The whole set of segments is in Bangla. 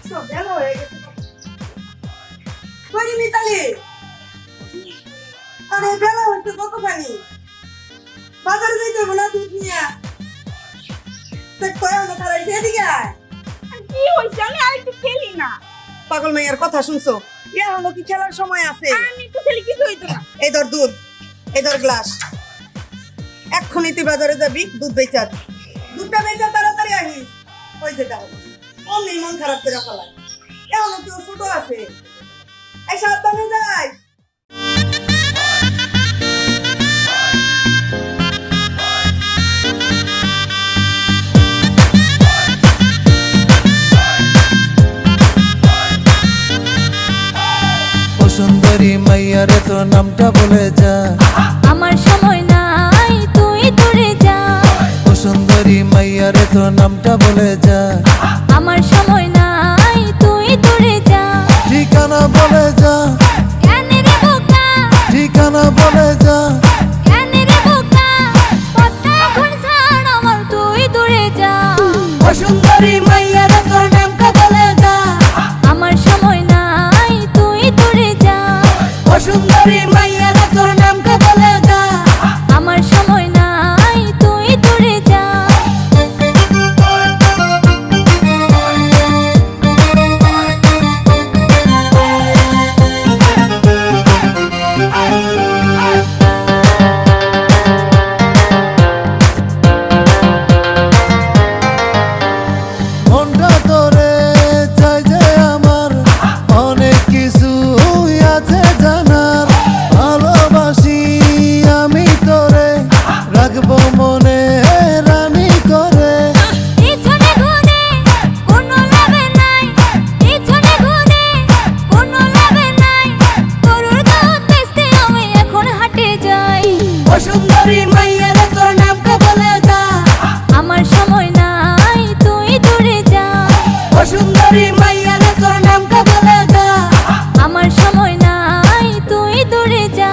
সব বেলা হয়ে গেছে। কই মিতালি? আরে বেলা হচ্ছে কতখানি? বাজারে যাইতে হবে না দুধ নিয়ে? দেখ কয় না খারাইছে এদিকে আয়। কি হইছে? আমি আরেকটু খেলি না। পাগল মাইয়ার কথা শুনছো? ইয়া হলো কি খেলার সময় আছে? আমি একটু খেলি কিছু হইতো না। এই ধর দুধ, এই ধর গ্লাস। এক্ষুনি তুই বাজারে যাবি, দুধ বেচার। দুধটা বেচা তাড়াতাড়ি আহিস। ওই যেটা হলো অমনি মন খারাপ করে ফেলায়। এখনো কেউ ছোট আছে, এই সাবধানে যাই। সুন্দরী মাইয়ারে তোর নামটা বলে যা, আমার সময় নাই তুই দূরে যা। ও সুন্দরী মাইয়ারে তোর নামটা বলে যা, আমার সময় নাই তুই দূরে যা। ঠিকানা বলে যা, কেন রে বোকা, ঠিকানা বলে যা, কেন রে বোকা, পথটা এখন ছাড় আমার তুই দূরে যা। ও সুন্দরী মাইয়ারে তোর নামটা বলে যা, আমার সময় নাই তুই দূরে যা। ও সুন্দরী মাইয়ারে তোর নামটা বলে যা, আমার সময় নাই তুই দূরে যা। মনটা তোরে চাই যে আমার, অনেক কিছু আছে জানার। ভালোবাসি আমি তোরে, রাখবো মনে রানী করে। পিছনে ঘুরে কোনো লাভে নাই, পিছনে ঘুরে কোনো লাভে নাই। গরুর দুধ বেচতে আমি এখন হাটে যাই। ও সুন্দরী মাইয়ারে তোর নামটা বলে যা, আমার সময় নাই তুই দূরে যা। ও সুন্দরী মাইয়ারে তোর নামটা বলে যা, আমার সময় নাই তুই দূরে যা।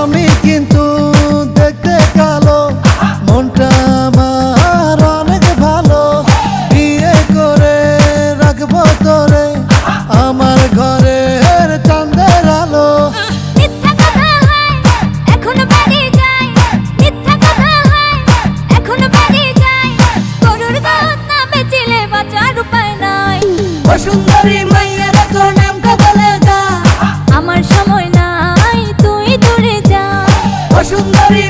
আমি কিন্তু দেখতে কালো, মনটা আমার অনেক ভালো। বিয়ে করে রাখবো তোরে, আমার ঘরের চাঁদের আলো। মিথ্যা কথা হয় এখন বাড়ি যাই, মিথ্যা কথা হয় এখন বাড়ি যাই। গরুর দুধ না বেচিলে বাঁচার উপায় নাই। ও সুন্দরী মাইয়ারে তোর নামটা বলে যা, আমার সময় নাই তুই দূরে যা। ও সুন্দরী